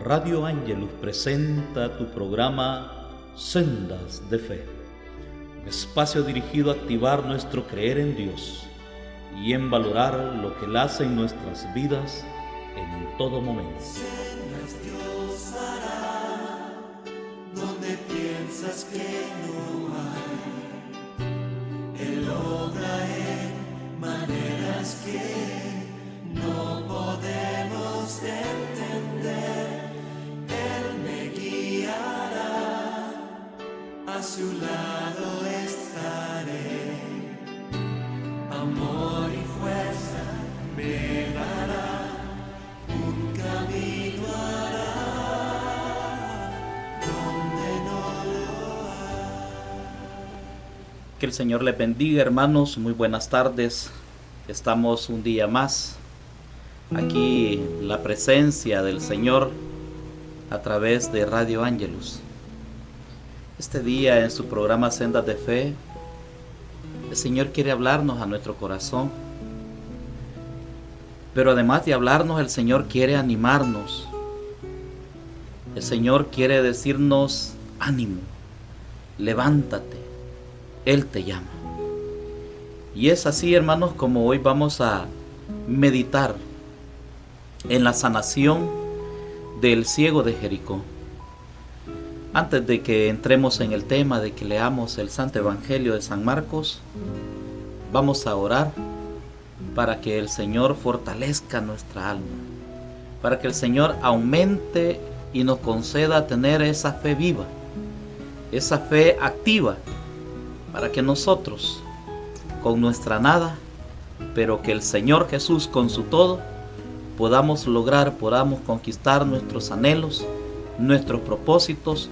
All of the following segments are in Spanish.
Radio Ángelus presenta tu programa Sendas de Fe, un espacio dirigido a activar nuestro creer en Dios y en valorar lo que Él hace en nuestras vidas en todo momento. Dios hará donde piensas que no hay. Él obra en maneras que no podemos entender. Él me guiará, a su lado estaré. Amor y fuerza me dará, un camino hará donde no lo hay. Que el Señor les bendiga, hermanos. Muy buenas tardes. Estamos un día más aquí en la presencia del Señor a través de Radio Ángelus. Este día en su programa Sendas de Fe, el Señor quiere hablarnos a nuestro corazón. Pero además de hablarnos, el Señor quiere animarnos. El Señor quiere decirnos: ánimo, levántate, Él te llama. Y es así, hermanos, como hoy vamos a meditar en la sanación del ciego de Jericó. Antes de que entremos en el tema, de que leamos el Santo Evangelio de San Marcos, vamos a orar para que el Señor fortalezca nuestra alma, para que el Señor aumente y nos conceda tener esa fe viva, esa fe activa, para que nosotros, con nuestra nada, pero que el Señor Jesús con su todo, podamos conquistar nuestros anhelos, nuestros propósitos,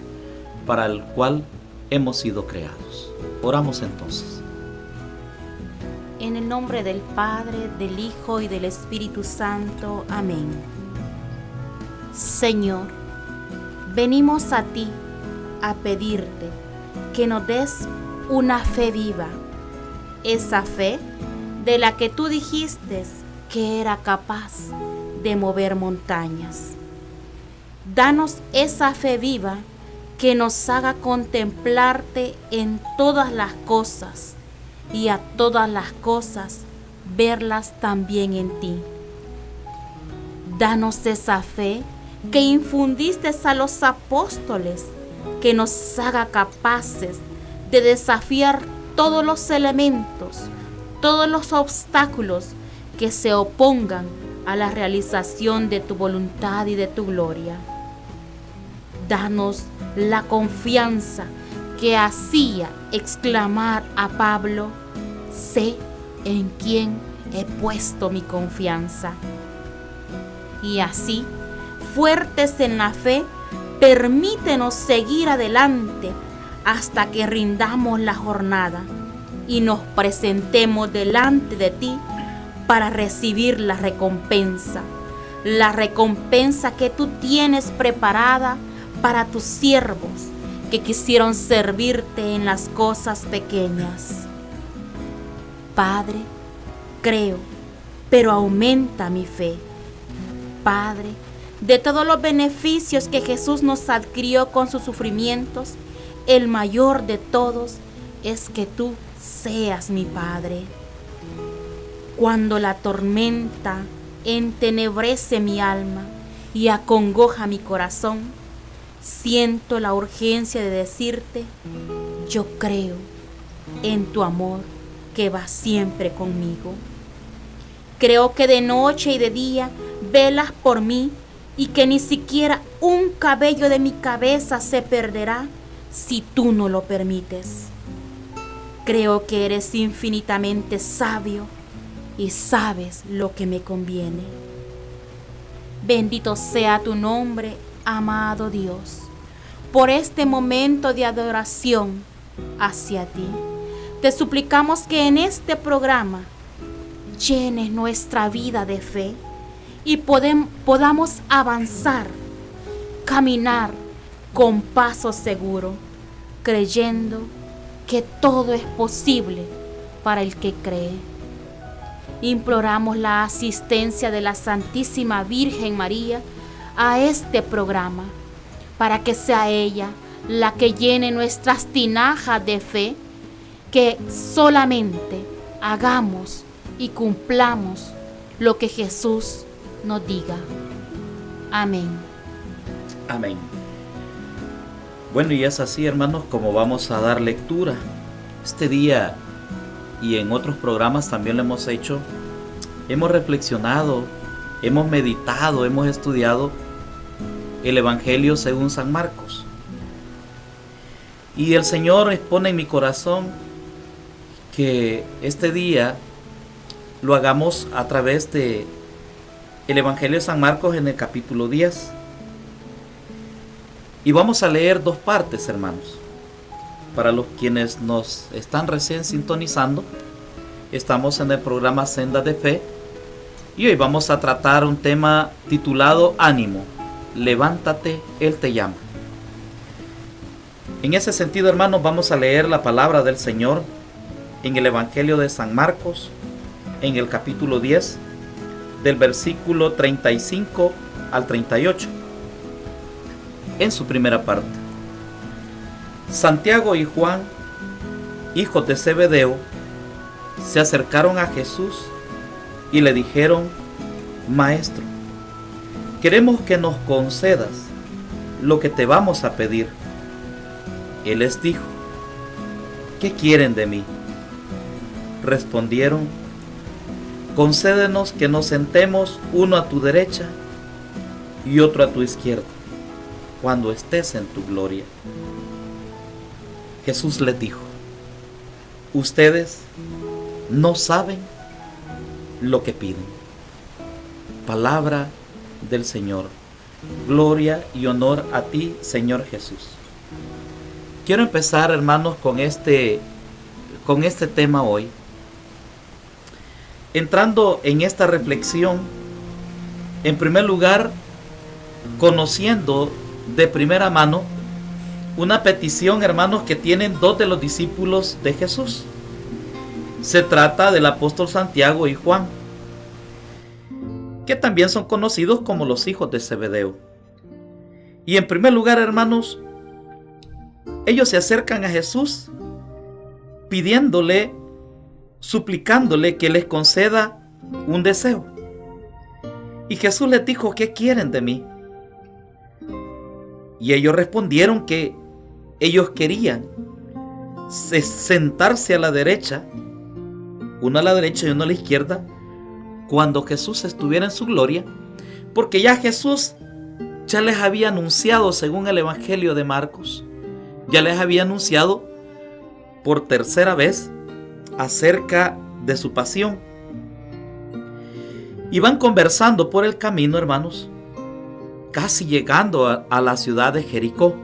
para el cual hemos sido creados. Oramos entonces. En el nombre del Padre, del Hijo y del Espíritu Santo. Amén. Señor, venimos a ti a pedirte que nos des una fe viva, esa fe de la que tú dijiste que era capaz de mover montañas. Danos esa fe viva que nos haga contemplarte en todas las cosas y a todas las cosas verlas también en ti. Danos esa fe que infundiste a los apóstoles, que nos haga capaces de desafiar todos los elementos, todos los obstáculos que se opongan a la realización de tu voluntad y de tu gloria. Danos la confianza que hacía exclamar a Pablo: sé en quién he puesto mi confianza. Y así, fuertes en la fe, permítenos seguir adelante hasta que rindamos la jornada y nos presentemos delante de ti para recibir la recompensa que tú tienes preparada para tus siervos que quisieron servirte en las cosas pequeñas. Padre, creo, pero aumenta mi fe. Padre, de todos los beneficios que Jesús nos adquirió con sus sufrimientos, el mayor de todos es que tú seas mi Padre. Cuando la tormenta entenebrece mi alma y acongoja mi corazón, siento la urgencia de decirte: yo creo en tu amor que va siempre conmigo. Creo que de noche y de día velas por mí y que ni siquiera un cabello de mi cabeza se perderá si tú no lo permites. Creo que eres infinitamente sabio y sabes lo que me conviene. Bendito sea tu nombre, amado Dios, por este momento de adoración hacia ti. Te suplicamos que en este programa llenes nuestra vida de fe y podamos avanzar, caminar con paso seguro, creyendo que todo es posible para el que cree. Imploramos la asistencia de la Santísima Virgen María a este programa, para que sea ella la que llene nuestras tinajas de fe, que solamente hagamos y cumplamos lo que Jesús nos diga. Amén. Amén. Bueno, y es así, hermanos, como vamos a dar lectura este día, y en otros programas también lo hemos hecho. Hemos reflexionado, hemos meditado, hemos estudiado el Evangelio según San Marcos. Y el Señor expone en mi corazón que este día lo hagamos a través de el Evangelio de San Marcos en el capítulo 10. Y vamos a leer dos partes, hermanos. Para los quienes nos están recién sintonizando, estamos en el programa Senda de Fe y hoy vamos a tratar un tema titulado Ánimo, levántate, Él te llama. En ese sentido, hermanos, vamos a leer la palabra del Señor en el Evangelio de San Marcos, en el capítulo 10, del versículo 35 al 38. En su primera parte, Santiago y Juan, hijos de Zebedeo, se acercaron a Jesús y le dijeron: Maestro, queremos que nos concedas lo que te vamos a pedir. Él les dijo: ¿qué quieren de mí? Respondieron: concédenos que nos sentemos uno a tu derecha y otro a tu izquierda, cuando estés en tu gloria. Jesús les dijo: ustedes no saben lo que piden. Palabra del Señor. Gloria y honor a ti, Señor Jesús. Quiero empezar, hermanos, con este tema hoy. Entrando en esta reflexión, en primer lugar, conociendo de primera mano una petición, hermanos, que tienen dos de los discípulos de Jesús. Se trata del apóstol Santiago y Juan, que también son conocidos como los hijos de Zebedeo. Y en primer lugar, hermanos, ellos se acercan a Jesús pidiéndole, suplicándole que les conceda un deseo. Y Jesús les dijo: ¿qué quieren de mí? Y ellos respondieron que ellos querían sentarse a la derecha, uno a la derecha y uno a la izquierda, cuando Jesús estuviera en su gloria, porque ya Jesús ya les había anunciado, según el Evangelio de Marcos, ya les había anunciado por tercera vez acerca de su pasión. Y van conversando por el camino, hermanos, casi llegando a la ciudad de Jericó.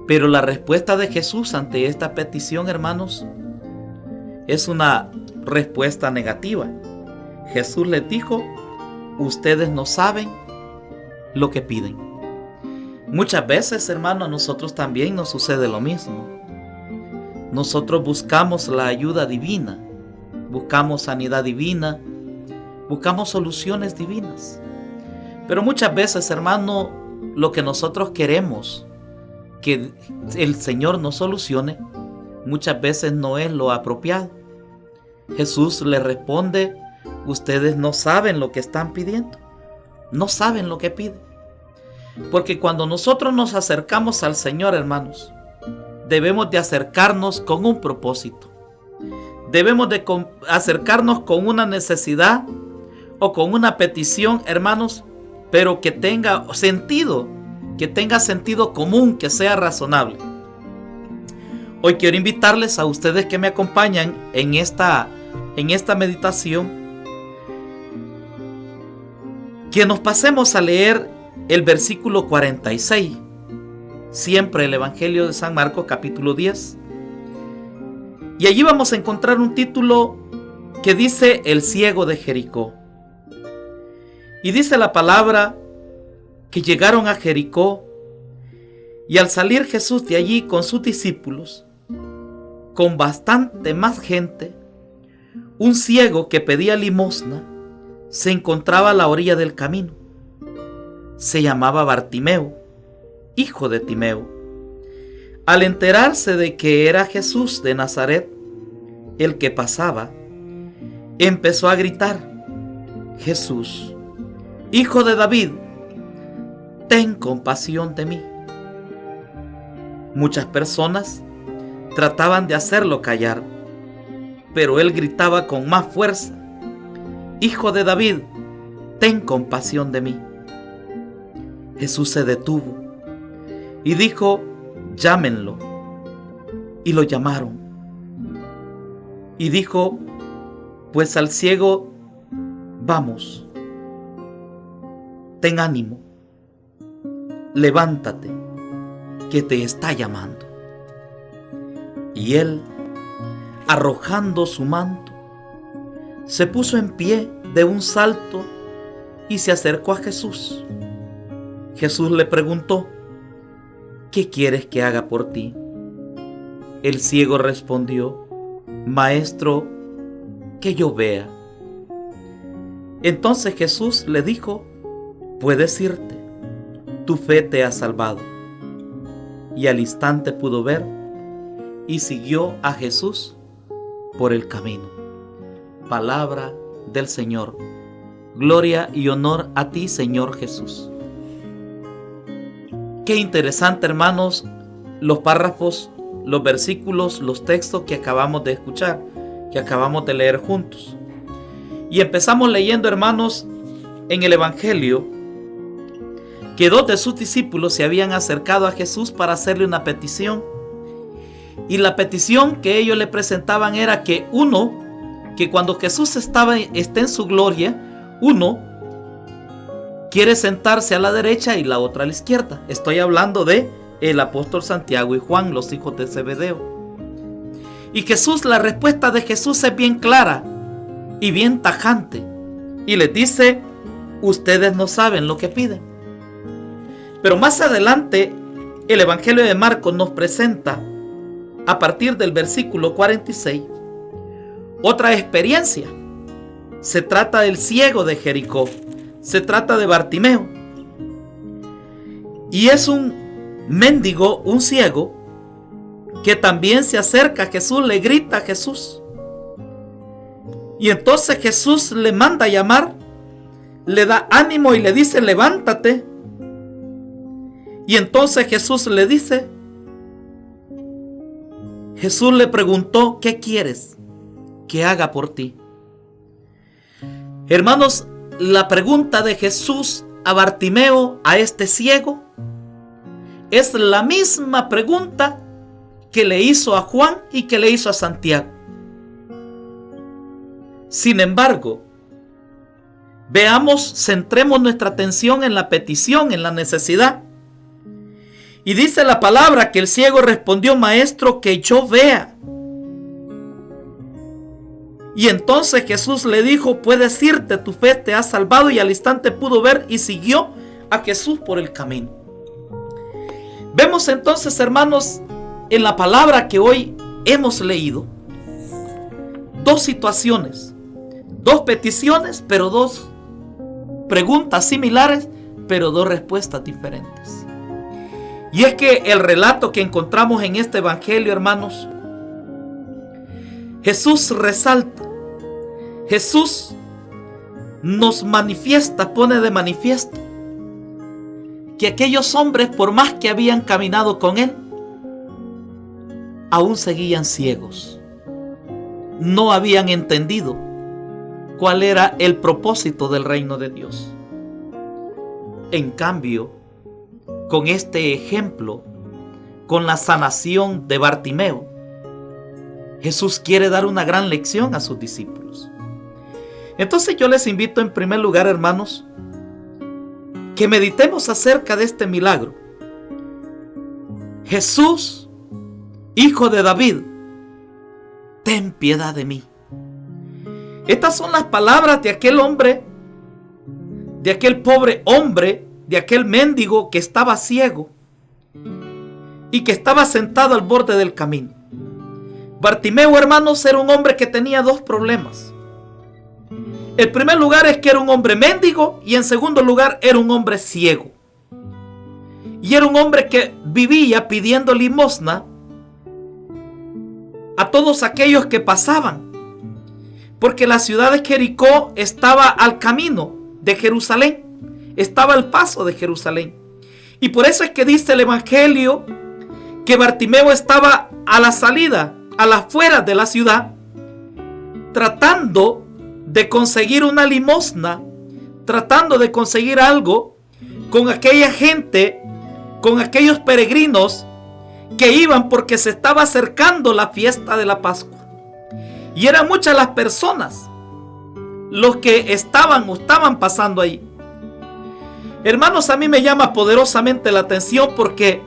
Pero la respuesta de Jesús ante esta petición, hermanos, es una respuesta negativa. Jesús les dijo: ustedes no saben lo que piden. Muchas veces, hermanos, a nosotros también nos sucede lo mismo. Nosotros buscamos la ayuda divina, buscamos sanidad divina, buscamos soluciones divinas. Pero muchas veces, hermano, lo que nosotros queremos que el Señor nos solucione, muchas veces no es lo apropiado. Jesús le responde: ustedes no saben lo que están pidiendo, no saben lo que piden. Porque cuando nosotros nos acercamos al Señor, hermanos, debemos de acercarnos con un propósito. Debemos de acercarnos con una necesidad o con una petición, hermanos, pero que tenga sentido común, que sea razonable. Hoy quiero invitarles a ustedes que me acompañan en esta meditación, que nos pasemos a leer el versículo 46, siempre el Evangelio de San Marcos, capítulo 10. Y allí vamos a encontrar un título que dice: el ciego de Jericó. Y dice la palabra que llegaron a Jericó, y al salir Jesús de allí con sus discípulos, con bastante más gente, un ciego que pedía limosna se encontraba a la orilla del camino. se llamaba Bartimeo, hijo de Timeo. Al enterarse de que era Jesús de Nazaret el que pasaba, empezó a gritar: Jesús, hijo de David, ten compasión de mí. Muchas personas trataban de hacerlo callar, pero él gritaba con más fuerza: Hijo de David, ten compasión de mí. Jesús se detuvo y dijo: llámenlo. Y lo llamaron. Y dijo: pues al ciego, vamos, ten ánimo, levántate, que te está llamando. Y él, arrojando su manto, se puso en pie de un salto y se acercó a Jesús. Jesús le preguntó: ¿qué quieres que haga por ti? El ciego respondió: Maestro, que yo vea. Entonces Jesús le dijo: puedes irte, tu fe te ha salvado. Y al instante pudo ver y siguió a Jesús por el camino. Palabra del Señor. Gloria y honor a ti, Señor Jesús. Qué interesante, hermanos, los párrafos, los versículos, los textos que acabamos de escuchar, que acabamos de leer juntos. Y empezamos leyendo, hermanos, en el Evangelio, que 2 de sus discípulos se habían acercado a Jesús para hacerle una petición. Y la petición que ellos le presentaban era que cuando Jesús esté en su gloria, uno quiere sentarse a la derecha y la otra a la izquierda. Estoy hablando de el apóstol Santiago y Juan, los hijos de Zebedeo. Y la respuesta de Jesús es bien clara y bien tajante. Y les dice: ustedes no saben lo que piden. Pero más adelante, el Evangelio de Marcos nos presenta, a partir del versículo 46, otra experiencia. Se trata del ciego de Jericó. Se trata de Bartimeo. Y es un mendigo, un ciego, que también se acerca a Jesús, le grita a Jesús. Y entonces Jesús le manda a llamar, le da ánimo y le dice: levántate. Y entonces Jesús le preguntó: ¿qué quieres que haga por ti? Hermanos, la pregunta de Jesús a Bartimeo, a este ciego, es la misma pregunta que le hizo a Juan y que le hizo a Santiago. Sin embargo, centremos nuestra atención en la petición, en la necesidad. Y dice la palabra que el ciego respondió: Maestro, que yo vea. Y entonces Jesús le dijo: puedes irte, tu fe te ha salvado. Y al instante pudo ver y siguió a Jesús por el camino. Vemos entonces, hermanos, en la palabra que hoy hemos leído, dos situaciones, dos peticiones, pero dos preguntas similares, pero dos respuestas diferentes. Y es que el relato que encontramos en este evangelio, hermanos, Jesús resalta, Jesús nos manifiesta, pone de manifiesto que aquellos hombres, por más que habían caminado con él, aún seguían ciegos. No habían entendido cuál era el propósito del reino de Dios. En cambio, con este ejemplo, con la sanación de Bartimeo, Jesús quiere dar una gran lección a sus discípulos. Entonces yo les invito en primer lugar, hermanos, que meditemos acerca de este milagro. Jesús, hijo de David, ten piedad de mí. Estas son las palabras de aquel hombre, de aquel pobre hombre, de aquel mendigo que estaba ciego y que estaba sentado al borde del camino. Bartimeo, hermanos, era un hombre que tenía dos problemas. El primer lugar es que era un hombre mendigo y en segundo lugar era un hombre ciego. Y era un hombre que vivía pidiendo limosna a todos aquellos que pasaban, porque la ciudad de Jericó estaba al camino de Jerusalén, estaba al paso de Jerusalén. Y por eso es que dice el Evangelio que Bartimeo estaba a la salida, a las afueras de la ciudad, tratando de conseguir una limosna, tratando de conseguir algo con aquella gente, con aquellos peregrinos que iban porque se estaba acercando la fiesta de la Pascua. Y eran muchas las personas los que estaban pasando ahí. Hermanos, a mí me llama poderosamente la atención porque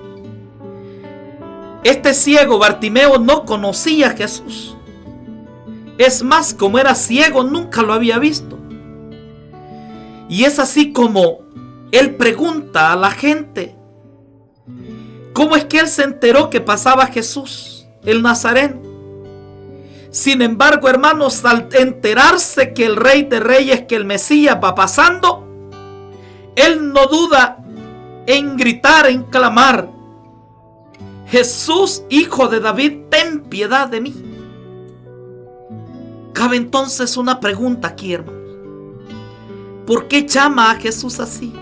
este ciego Bartimeo no conocía a Jesús. Es más, como era ciego, nunca lo había visto. Y es así como él pregunta a la gente: ¿cómo es que él se enteró que pasaba Jesús, el Nazareno? Sin embargo, hermanos, al enterarse que el Rey de Reyes, que el Mesías va pasando, él no duda en gritar, en clamar: Jesús, Hijo de David, ten piedad de mí. Cabe entonces una pregunta aquí, hermanos. ¿Por qué llama a Jesús así?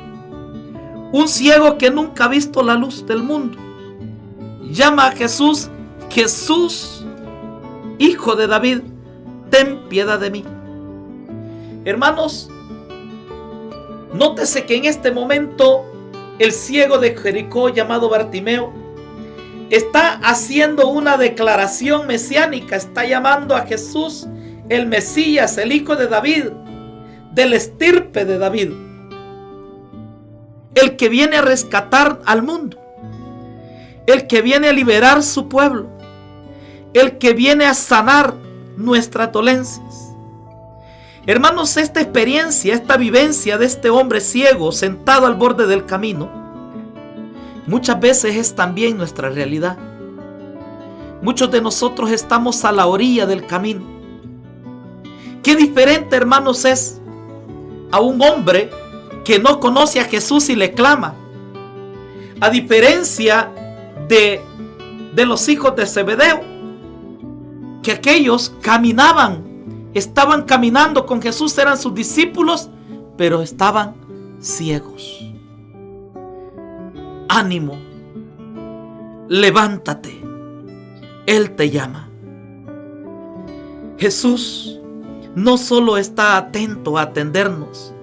Un ciego que nunca ha visto la luz del mundo llama a Jesús: Jesús, Hijo de David, ten piedad de mí. Hermanos, nótese que en este momento el ciego de Jericó llamado Bartimeo está haciendo una declaración mesiánica, está llamando a Jesús el Mesías, el Hijo de David, del estirpe de David, el que viene a rescatar al mundo, el que viene a liberar su pueblo, el que viene a sanar nuestras dolencias. Hermanos, esta experiencia, esta vivencia de este hombre ciego sentado al borde del camino, muchas veces es también nuestra realidad. Muchos de nosotros estamos a la orilla del camino. Qué diferente, hermanos, es a un hombre que no conoce a Jesús y le clama. A diferencia de los hijos de Zebedeo, que aquellos caminaban, estaban caminando con Jesús, eran sus discípulos, pero estaban ciegos. Ánimo, levántate, Él te llama. Jesús no solo está atento a atendernos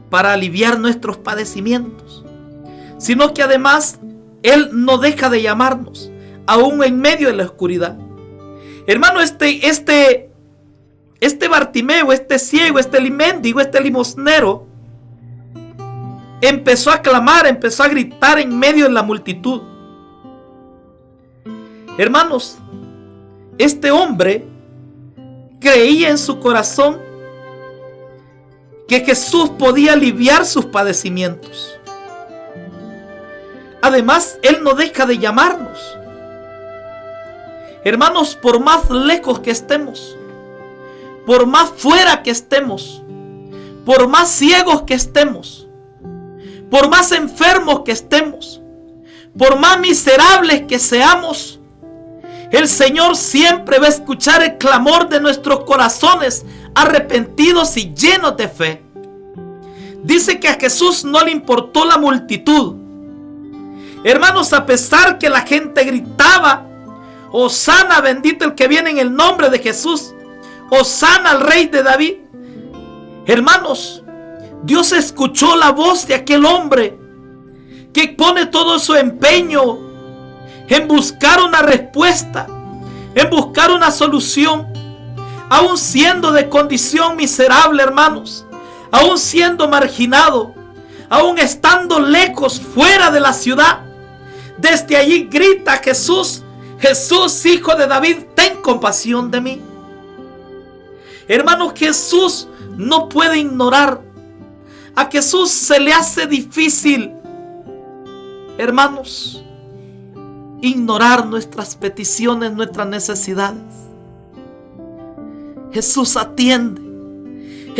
para aliviar nuestros padecimientos, sino que además Él no deja de llamarnos, aún en medio de la oscuridad. Hermano, este Bartimeo, este ciego, este mendigo, este limosnero, empezó a clamar, empezó a gritar en medio de la multitud. Hermanos, este hombre creía en su corazón que Jesús podía aliviar sus padecimientos. Además, Él no deja de llamarnos. Hermanos, por más lejos que estemos, por más fuera que estemos, por más ciegos que estemos, por más enfermos que estemos, por más miserables que seamos, el Señor siempre va a escuchar el clamor de nuestros corazones arrepentidos y llenos de fe. Dice que a Jesús no le importó la multitud. Hermanos, a pesar que la gente gritaba: Hosana, bendito el que viene en el nombre de Jesús, Hosana al Rey de David. Hermanos, Dios escuchó la voz de aquel hombre que pone todo su empeño en buscar una respuesta, en buscar una solución, aún siendo de condición miserable, hermanos, aún siendo marginado, aún estando lejos, fuera de la ciudad. Desde allí grita: Jesús, Jesús, Hijo de David, ten compasión de mí. Hermanos, Jesús no puede ignorar. A Jesús se le hace difícil, hermanos, ignorar nuestras peticiones, nuestras necesidades. Jesús atiende.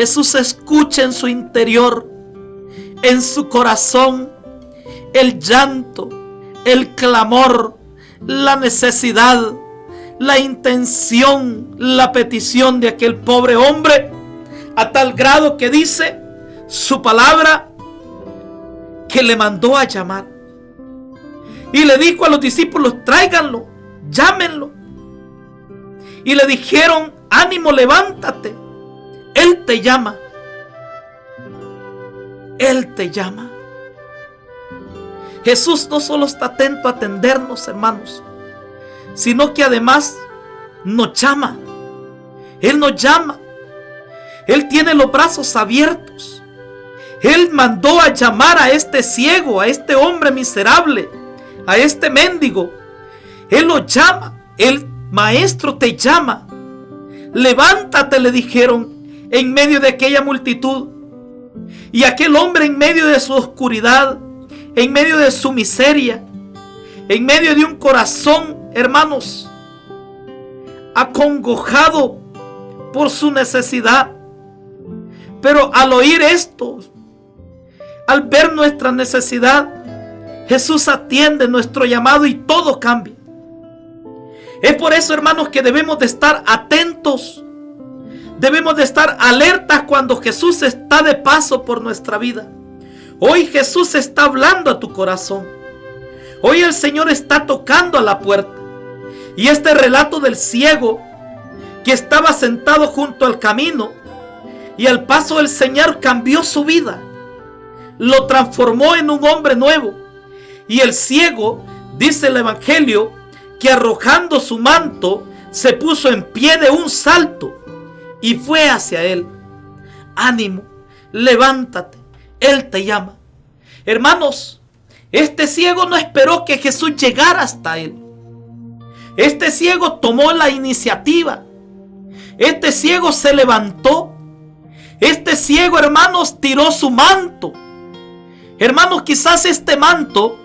Jesús escucha en su interior, en su corazón, el llanto, el clamor, la necesidad, la intención, la petición de aquel pobre hombre, a tal grado que dice su palabra que le mandó a llamar. Y le dijo a los discípulos: tráiganlo, llámenlo. Y le dijeron: ánimo, levántate, Él te llama. Él te llama. Jesús no solo está atento a atendernos, hermanos, sino que además nos llama. Él nos llama. Él tiene los brazos abiertos. Él mandó a llamar a este ciego, a este hombre miserable, a este mendigo. Él lo llama. El maestro te llama. Levántate, le dijeron en medio de aquella multitud. Y aquel hombre, en medio de su oscuridad, en medio de su miseria, en medio de un corazón, hermanos, acongojado por su necesidad. Pero al oír esto, al ver nuestra necesidad, Jesús atiende nuestro llamado y todo cambia. Es por eso, hermanos, que debemos de estar atentos. Debemos de estar alertas cuando Jesús está de paso por nuestra vida. Hoy Jesús está hablando a tu corazón. Hoy el Señor está tocando a la puerta. Y este relato del ciego que estaba sentado junto al camino, y al paso del Señor cambió su vida, lo transformó en un hombre nuevo. Y el ciego, dice el Evangelio, que arrojando su manto se puso en pie de un salto y fue hacia Él. Ánimo, levántate, Él te llama. Hermanos, este ciego no esperó que Jesús llegara hasta él. Este ciego tomó la iniciativa. Este ciego se levantó. Este ciego, hermanos, tiró su manto. Hermanos, quizás este manto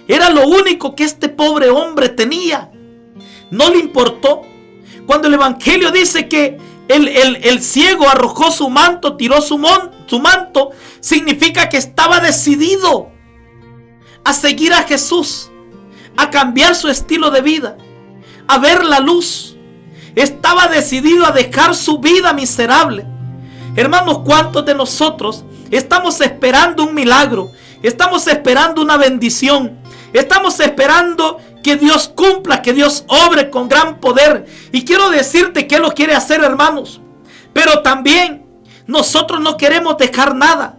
era lo único que este pobre hombre tenía. No le importó. Cuando el Evangelio dice que el ciego arrojó su manto, tiró su manto, significa que estaba decidido a seguir a Jesús, a cambiar su estilo de vida, a ver la luz. Estaba decidido a dejar su vida miserable. Hermanos, ¿cuántos de nosotros estamos esperando un milagro? Estamos esperando una bendición. Estamos esperando que Dios cumpla, que Dios obre con gran poder. Y quiero decirte que Él lo quiere hacer, hermanos. Pero también nosotros no queremos dejar nada.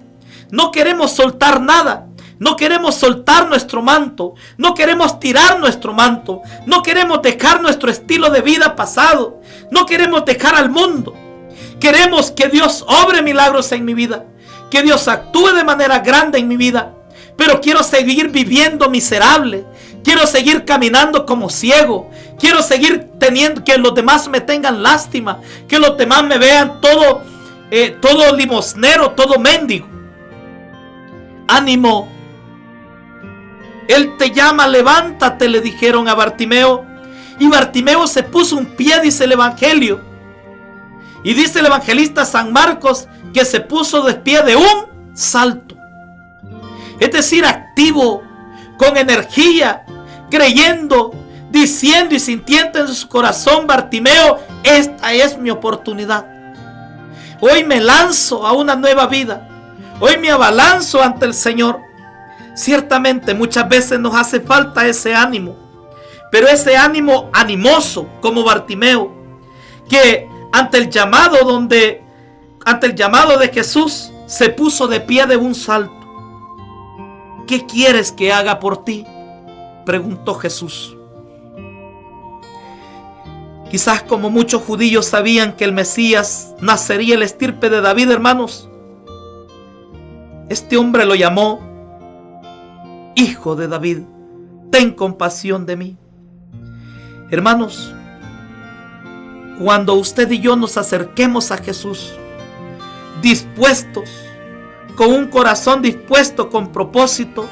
No queremos soltar nada. No queremos soltar nuestro manto. No queremos tirar nuestro manto. No queremos dejar nuestro estilo de vida pasado. No queremos dejar al mundo. Queremos que Dios obre milagros en mi vida. Que Dios actúe de manera grande en mi vida. Pero quiero seguir viviendo miserable. Quiero seguir caminando como ciego. Quiero seguir teniendo que los demás me tengan lástima. Que los demás me vean todo limosnero, todo mendigo. Ánimo. Él te llama, levántate, le dijeron a Bartimeo. Y Bartimeo se puso en pie, dice el Evangelio. Y dice el evangelista San Marcos que se puso de pie de un salto. Es decir, activo, con energía, creyendo, diciendo y sintiendo en su corazón: Bartimeo, esta es mi oportunidad. Hoy me lanzo a una nueva vida. Hoy me abalanzo ante el Señor. Ciertamente muchas veces nos hace falta ese ánimo, pero ese ánimo animoso como Bartimeo, que ante el llamado de Jesús se puso de pie de un salto. ¿Qué quieres que haga por ti?, preguntó Jesús. Quizás como muchos judíos sabían que el Mesías nacería en la estirpe de David, hermanos, este hombre lo llamó: Hijo de David, ten compasión de mí. Hermanos, cuando usted y yo nos acerquemos a Jesús, dispuestos, con un corazón dispuesto, con propósito,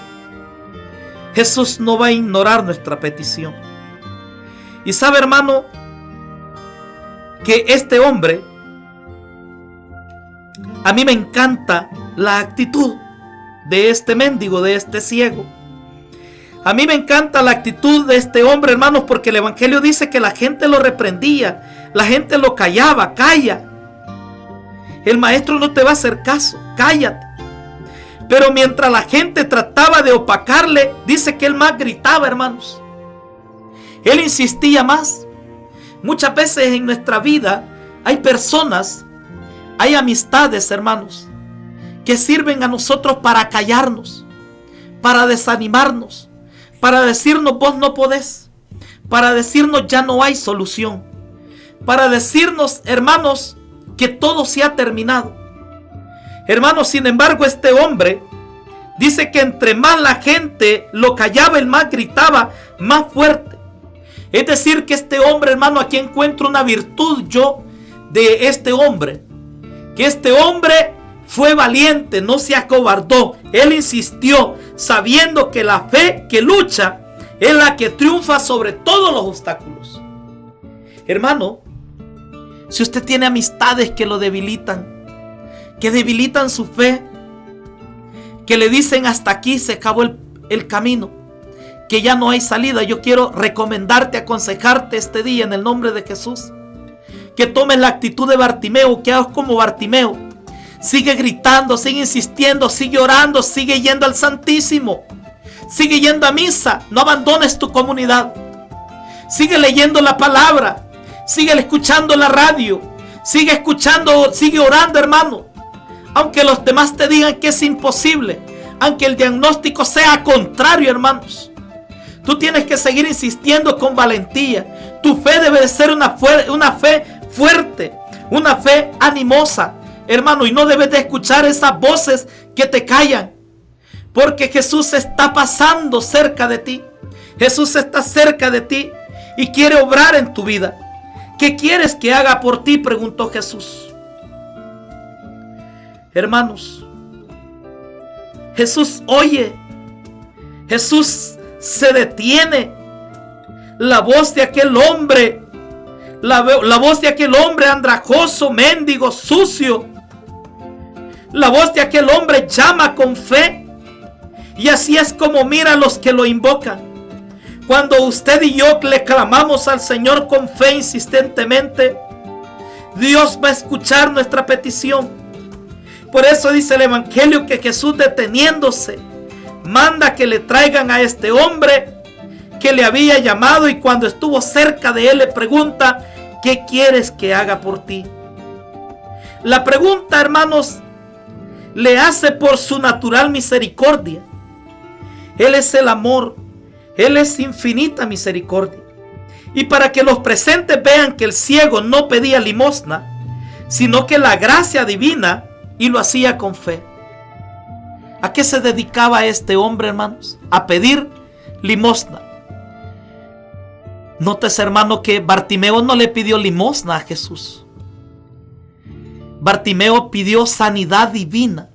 Jesús no va a ignorar nuestra petición. Y sabe, hermano, que este hombre A mí me encanta la actitud de este mendigo, de este ciego. A mí me encanta la actitud de este hombre, hermanos, porque el Evangelio dice que la gente lo reprendía, la gente lo callaba. Calla. El maestro no te va a hacer caso, cállate. Pero mientras la gente trataba de opacarle, dice que él más gritaba, hermanos. Él insistía más. Muchas veces en nuestra vida hay personas, hay amistades, hermanos, que sirven a nosotros para callarnos, para desanimarnos, para decirnos vos no podés, para decirnos ya no hay solución, para decirnos, hermanos, que todo se ha terminado. Hermanos, sin embargo, este hombre dice que entre más la gente lo callaba, él más gritaba, más fuerte. Es decir, que este hombre, hermano, aquí encuentro una virtud yo de este hombre. Que este hombre fue valiente, no se acobardó. Él insistió, sabiendo que la fe que lucha es la que triunfa sobre todos los obstáculos. Hermano, si usted tiene amistades que lo debilitan, que debilitan su fe, que le dicen hasta aquí se acabó el camino, que ya no hay salida, yo quiero recomendarte, aconsejarte este día en el nombre de Jesús, que tomes la actitud de Bartimeo, que hagas como Bartimeo. Sigue gritando, sigue insistiendo, sigue orando, sigue yendo al Santísimo, sigue yendo a misa, no abandones tu comunidad, sigue leyendo la palabra, sigue escuchando la radio, sigue escuchando, sigue orando, hermano. Aunque los demás te digan que es imposible, aunque el diagnóstico sea contrario, hermanos, tú tienes que seguir insistiendo con valentía. Tu fe debe de ser una fe fuerte, una fe animosa, hermano, y no debes de escuchar esas voces que te callan, porque Jesús está pasando cerca de ti. Jesús está cerca de ti y quiere obrar en tu vida. ¿Qué quieres que haga por ti?, preguntó Jesús. Hermanos, Jesús oye, Jesús se detiene. La voz de aquel hombre, la voz de aquel hombre andrajoso, mendigo, sucio, la voz de aquel hombre llama con fe. Y así es como mira a los que lo invocan. Cuando usted y yo le clamamos al Señor con fe insistentemente, Dios va a escuchar nuestra petición. Por eso dice el Evangelio que Jesús, deteniéndose, manda que le traigan a este hombre que le había llamado, y cuando estuvo cerca de él le pregunta: ¿qué quieres que haga por ti? La pregunta, hermanos, le hace por su natural misericordia. Él es el amor, Él es infinita misericordia. Y para que los presentes vean que el ciego no pedía limosna, sino que la gracia divina, y lo hacía con fe. ¿A qué se dedicaba este hombre, hermanos? A pedir limosna. Nótese, hermano, que Bartimeo no le pidió limosna a Jesús. Bartimeo pidió sanidad divina.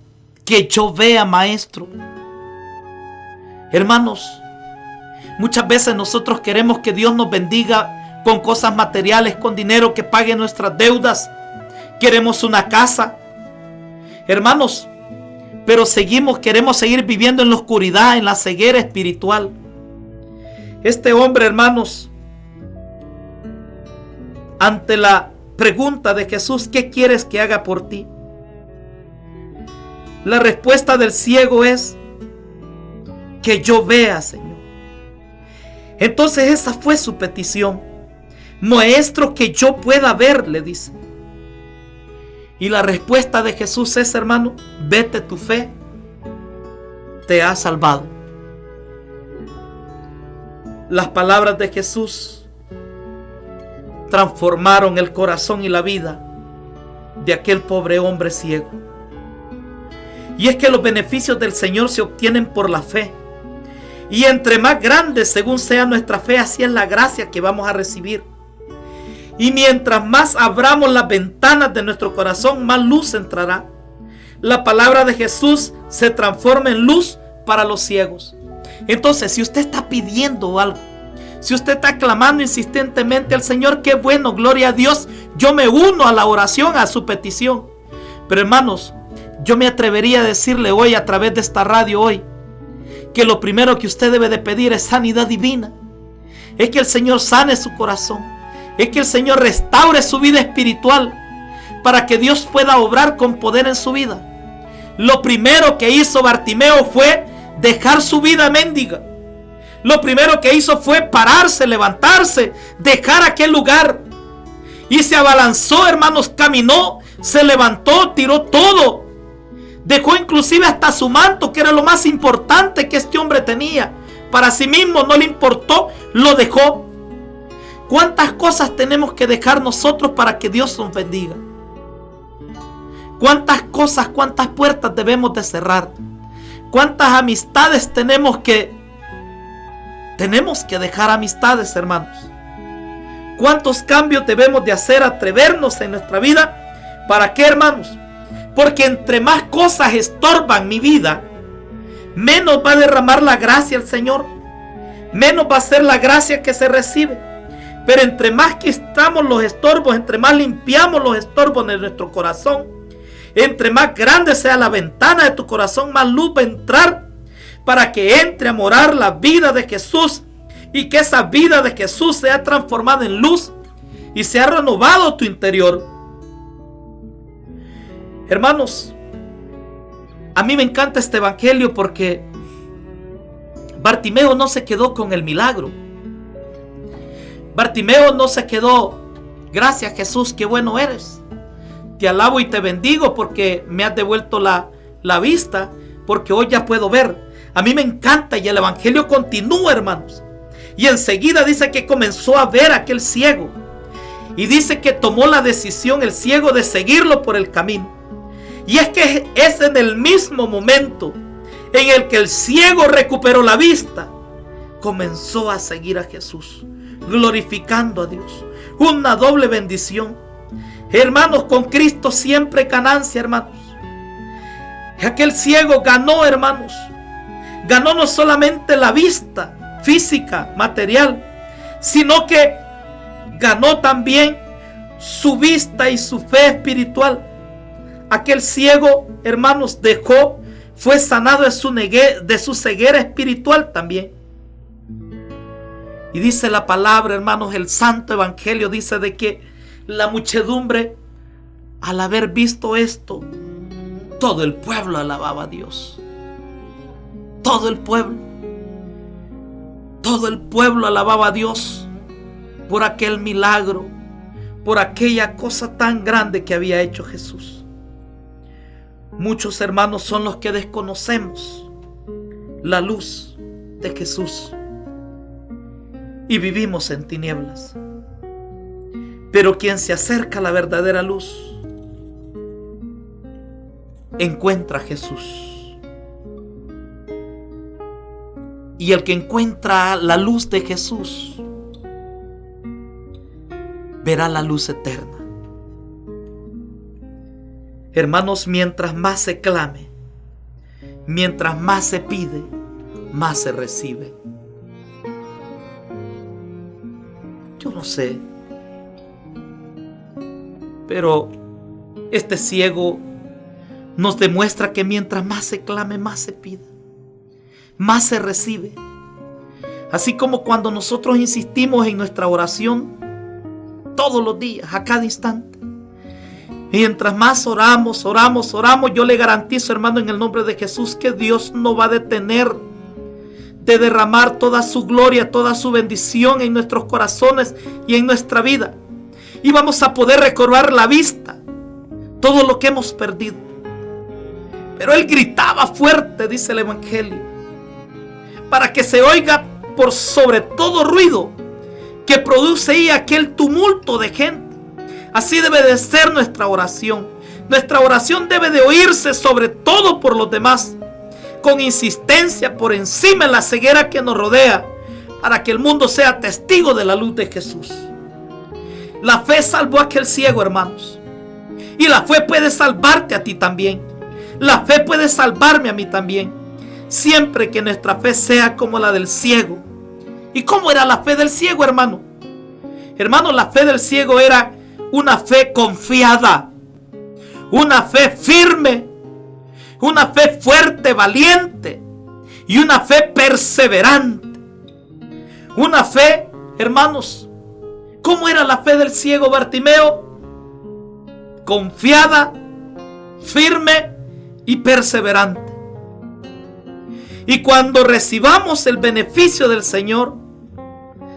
Que yo vea, maestro. Hermanos, muchas veces nosotros queremos que Dios nos bendiga con cosas materiales, con dinero que pague nuestras deudas. Queremos una casa, hermanos, pero queremos seguir viviendo en la oscuridad, en la ceguera espiritual. Este hombre, hermanos, ante la pregunta de Jesús: ¿qué quieres que haga por ti?, la respuesta del ciego es: que yo vea, Señor. Entonces esa fue su petición. Maestro, que yo pueda ver, le dice. Y la respuesta de Jesús es, hermano: vete, tu fe te ha salvado. Las palabras de Jesús transformaron el corazón y la vida de aquel pobre hombre ciego. Y es que los beneficios del Señor se obtienen por la fe. Y entre más grande según sea nuestra fe, así es la gracia que vamos a recibir. Y mientras más abramos las ventanas de nuestro corazón, más luz entrará. La palabra de Jesús se transforma en luz para los ciegos. Entonces, si usted está pidiendo algo, si usted está clamando insistentemente al Señor, qué bueno, gloria a Dios. Yo me uno a la oración, a su petición. Pero hermanos, yo me atrevería a decirle hoy a través de esta radio hoy, que lo primero que usted debe de pedir es sanidad divina. Es que el Señor sane su corazón. Es que el Señor restaure su vida espiritual para que Dios pueda obrar con poder en su vida. Lo primero que hizo Bartimeo fue dejar su vida mendiga. Lo primero que hizo fue pararse, levantarse, dejar aquel lugar. Y se abalanzó, hermanos, caminó, se levantó, tiró todo. Dejó inclusive hasta su manto, que era lo más importante que este hombre tenía. Para sí mismo no le importó, lo dejó. ¿Cuántas cosas tenemos que dejar nosotros para que Dios nos bendiga? ¿Cuántas cosas, cuántas puertas debemos de cerrar? ¿Cuántas amistades tenemos que dejar amistades, hermanos? ¿Cuántos cambios debemos de hacer, atrevernos en nuestra vida? ¿Para qué, hermanos? Porque entre más cosas estorban mi vida, menos va a derramar la gracia el Señor. Menos va a ser la gracia que se recibe. Pero entre más quitamos los estorbos, entre más limpiamos los estorbos de nuestro corazón, entre más grande sea la ventana de tu corazón, más luz va a entrar para que entre a morar la vida de Jesús y que esa vida de Jesús sea transformada en luz y sea renovado tu interior. Hermanos, a mí me encanta este evangelio porque Bartimeo no se quedó con el milagro. Bartimeo no se quedó, gracias Jesús, qué bueno eres. Te alabo y te bendigo porque me has devuelto la vista, porque hoy ya puedo ver. A mí me encanta y el evangelio continúa, hermanos. Y enseguida dice que comenzó a ver a aquel ciego. Y dice que tomó la decisión el ciego de seguirlo por el camino. Y es que es en el mismo momento en el que el ciego recuperó la vista, comenzó a seguir a Jesús, glorificando a Dios. Una doble bendición. Hermanos, con Cristo siempre ganancia, hermanos. Aquel ciego ganó, hermanos. Ganó no solamente la vista física, material, sino que ganó también su vista y su fe espiritual. Aquel ciego, hermanos, fue sanado de su ceguera espiritual también. Y dice la palabra, hermanos, el santo evangelio dice de que la muchedumbre, al haber visto esto, todo el pueblo alababa a Dios. Todo el pueblo alababa a Dios por aquel milagro, por aquella cosa tan grande que había hecho Jesús. Muchos hermanos son los que desconocemos la luz de Jesús y vivimos en tinieblas. Pero quien se acerca a la verdadera luz encuentra a Jesús. Y el que encuentra la luz de Jesús verá la luz eterna. Hermanos, mientras más se clame, mientras más se pide, más se recibe. Yo no sé, pero este ciego nos demuestra que mientras más se clame, más se pide, más se recibe. Así como cuando nosotros insistimos en nuestra oración todos los días, a cada instante. Mientras más oramos, yo le garantizo, hermano, en el nombre de Jesús, que Dios no va a detener de derramar toda su gloria, toda su bendición en nuestros corazones y en nuestra vida. Y vamos a poder recobrar la vista, todo lo que hemos perdido. Pero él gritaba fuerte, dice el evangelio, para que se oiga por sobre todo ruido que produce ahí aquel tumulto de gente. Así debe de ser nuestra oración. Nuestra oración debe de oírse sobre todo por los demás, con insistencia por encima de la ceguera que nos rodea, para que el mundo sea testigo de la luz de Jesús. La fe salvó a aquel ciego, hermanos, y la fe puede salvarte a ti también. La fe puede salvarme a mí también, siempre que nuestra fe sea como la del ciego. ¿Y cómo era la fe del ciego, hermano? Hermano, la fe del ciego era una fe confiada, una fe firme, una fe fuerte, valiente y una fe perseverante. Una fe, hermanos, ¿cómo era la fe del ciego Bartimeo? Confiada, firme y perseverante. Y cuando recibamos el beneficio del Señor,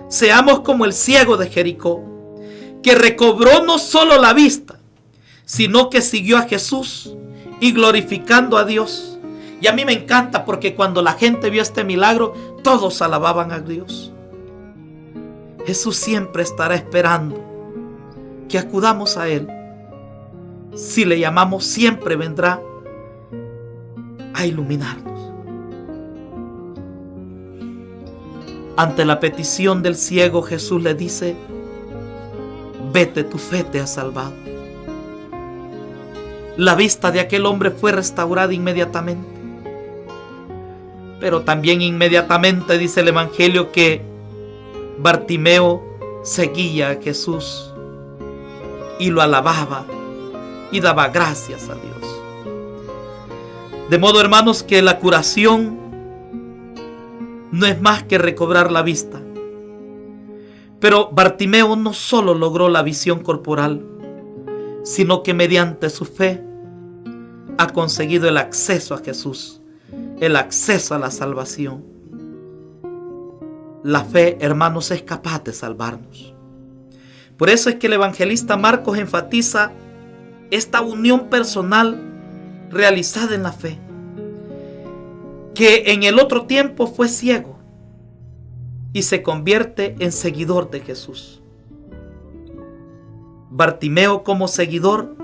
seamos como el ciego de Jericó, que recobró no solo la vista, sino que siguió a Jesús y glorificando a Dios. Y a mí me encanta porque cuando la gente vio este milagro, todos alababan a Dios. Jesús siempre estará esperando que acudamos a Él. Si le llamamos, siempre vendrá a iluminarnos. Ante la petición del ciego, Jesús le dice: vete, tu fe te ha salvado. La vista de aquel hombre fue restaurada inmediatamente. Pero también inmediatamente dice el Evangelio que Bartimeo seguía a Jesús y lo alababa y daba gracias a Dios. De modo, hermanos, que la curación no es más que recobrar la vista. Pero Bartimeo no solo logró la visión corporal, sino que mediante su fe ha conseguido el acceso a Jesús, el acceso a la salvación. La fe, hermanos, es capaz de salvarnos. Por eso es que el evangelista Marcos enfatiza esta unión personal realizada en la fe, que en el otro tiempo fue ciego y se convierte en seguidor de Jesús. Bartimeo, como seguidor,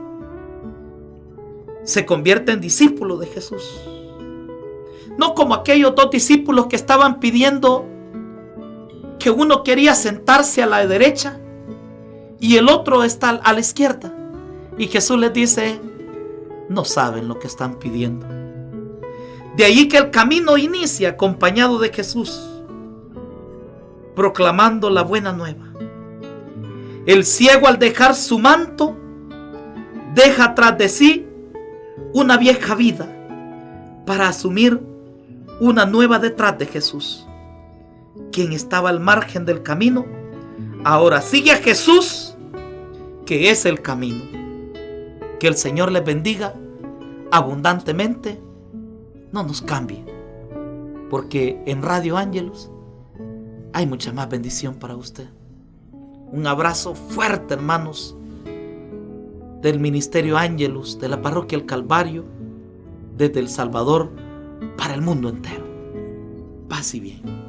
se convierte en discípulo de Jesús. No como aquellos dos discípulos que estaban pidiendo, que uno quería sentarse a la derecha y el otro está a la izquierda. Y Jesús les dice: no saben lo que están pidiendo. De ahí que el camino inicia acompañado de Jesús, proclamando la buena nueva. El ciego, al dejar su manto, deja tras de sí una vieja vida para asumir una nueva detrás de Jesús. Quien estaba al margen del camino, ahora sigue a Jesús, que es el camino. Que el Señor les bendiga abundantemente. No nos cambie, porque en Radio Ángelus hay mucha más bendición para usted. Un abrazo fuerte, hermanos, del Ministerio Ángelus, de la Parroquia El Calvario, desde El Salvador para el mundo entero. Paz y bien.